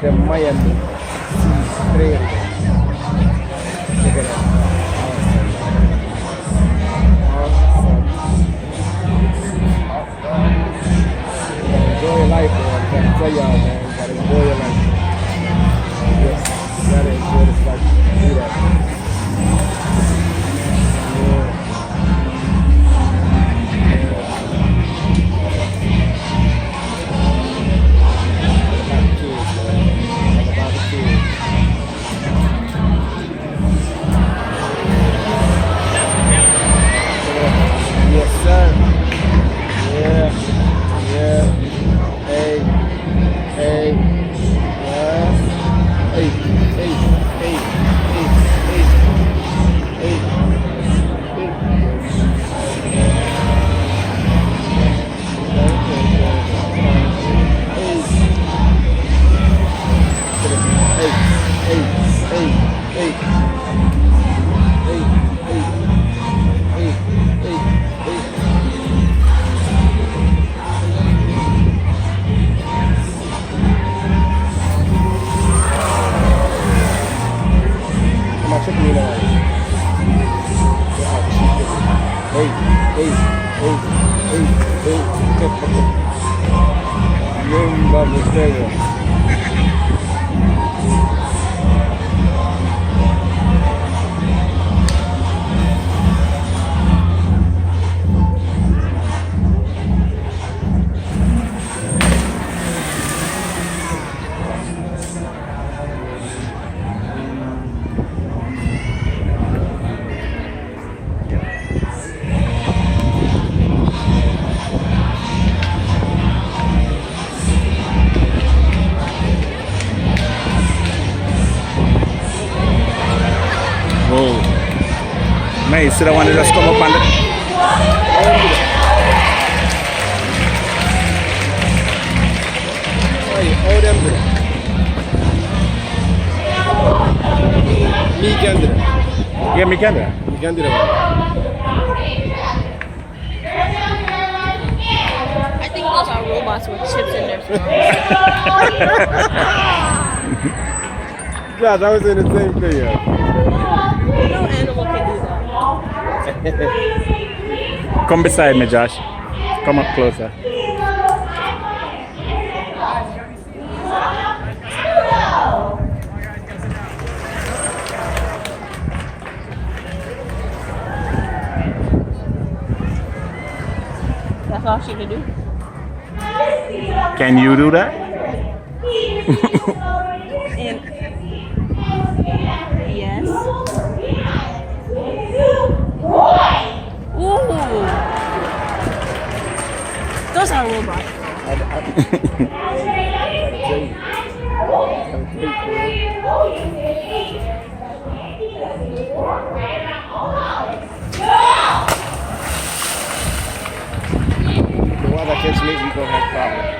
the Miami Sea Trail. Check it out. Awesome. Enjoy your life, man. I gotta tell y'all, man. You gotta enjoy your life. Yes, you gotta enjoy this life. Do that. Yes, sir. Yeah. Yeah. Hey. Hey. Yeah. Hey. Hey. Hey. Hey. Hey. Whoa. Nice. So I want to just come up on the... How them do? Me can do that. Yeah, me can do. You can do that. I think those are robots with chips in their throats. Josh, I was saying the same thing. Yeah. No animal can do that. Come beside me, Josh. Come up closer. That's all she can do. Can you do that? And yes. Ooh. Those are robots. The one that catch me, we gonna have problems.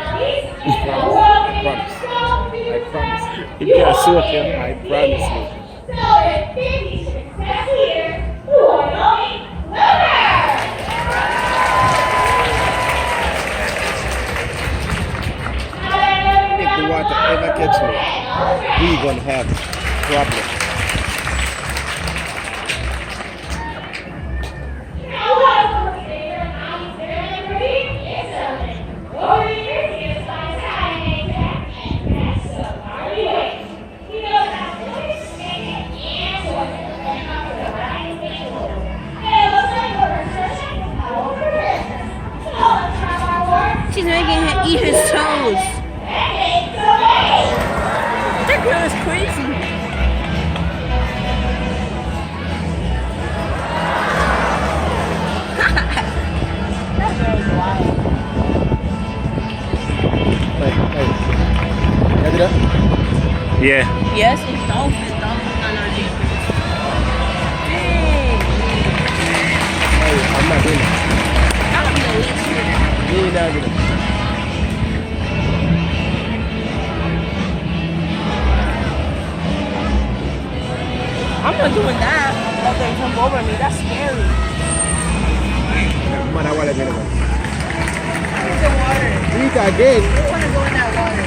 I promise. I promise. You can't see it, yeah. I promise you. If the water ever catch me, we gonna have problems. She's making him eat his toes. That girl is crazy. That girl is wild. Hey. Can I do that? Yeah. Yes, it's dolphins. Dolphins are not dangerous. Dang. Hey, I'm not doing it. I'm the least. Me not doing it. I'm not doing that. Let them jump over me. That's scary. Man, I want to get it. It's the water. Eat again. I want to go in that water.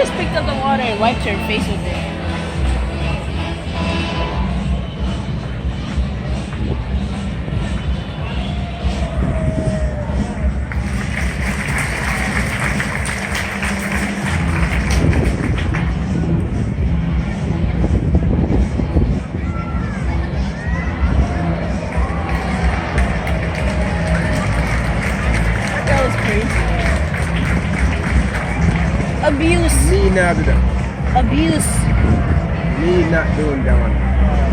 just picked up the water and wiped her face with it. That was crazy. Abuse. Me not do that. Abuse. Me not doing that one.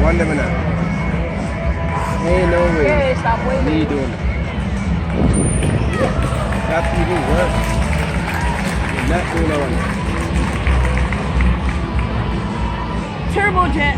One them not. Ain't no way. Okay, stop Me waiting. doing it. That's even worse. You're not doing that one. Turbojet.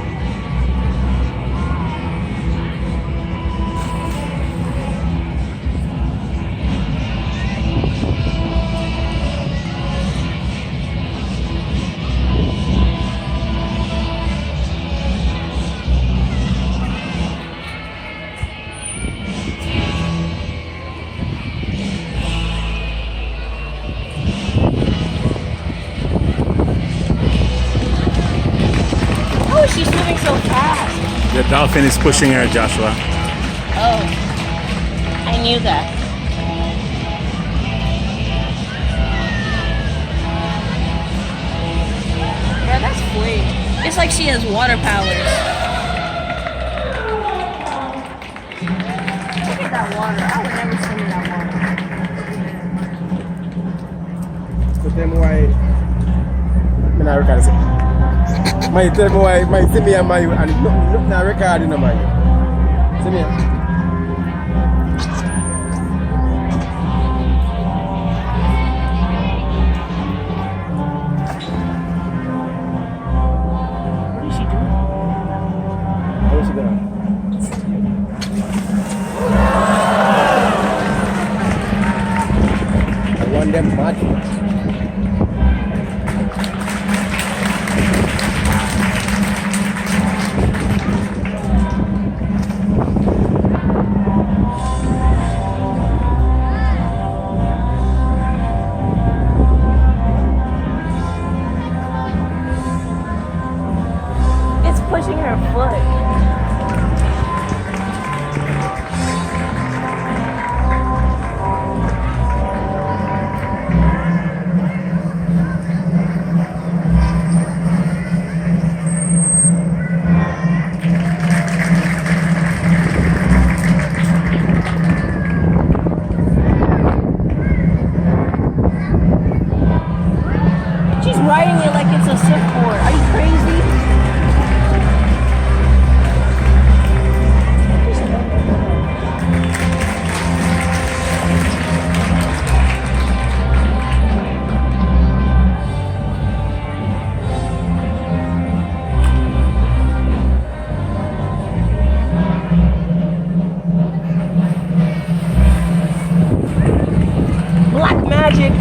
Oh, she's moving so fast. The dolphin is pushing her, Joshua. Oh, I knew that. Bro, that's fleet. It's like she has water powers. Look at that water. I would never swim in that water. But them why me not record it. My tell me why my see me and my and nothing not recording no man. See me. What is she doing? How is she doing? I want them mad. It's pushing her foot. She's riding it like it's a surfboard. Are you crazy? Black magic.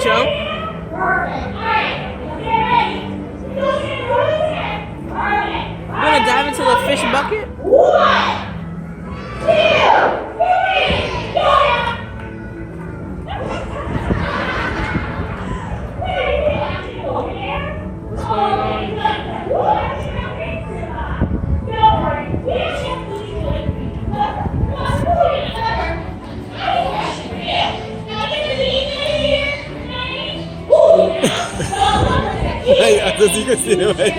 jump? You wanna dive into the fish bucket? What's going on? Ay, así que sí, no hay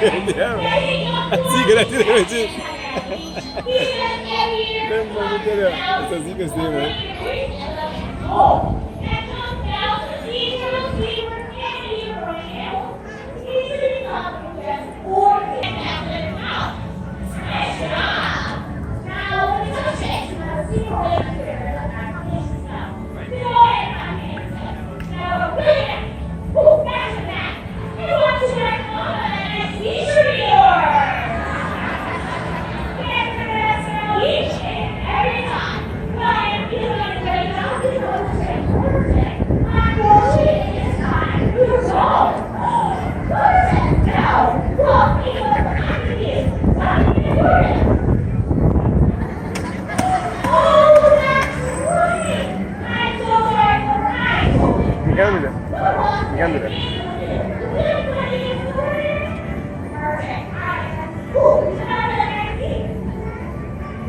así que la tiene que así que sí, man.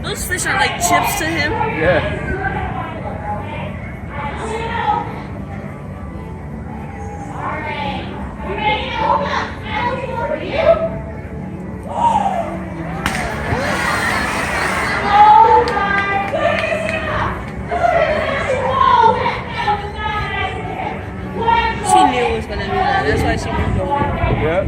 Those fish are like chips to him. Yeah. She knew it was gonna do that. That's why she moved over. Yeah.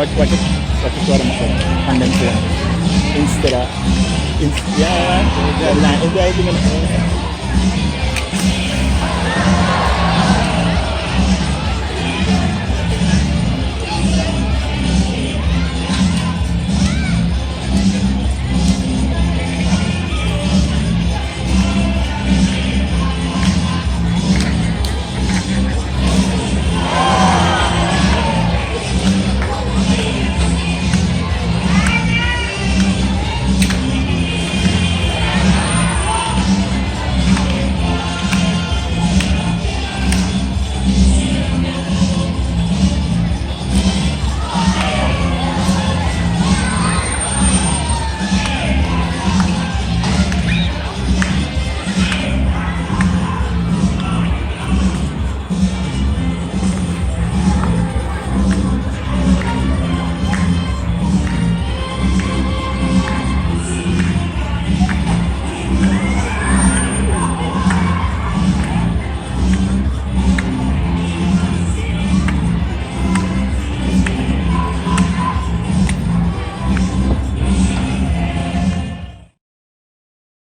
Watch suara masuk pandang pulang. Instead of, yeah, nah, itu dengan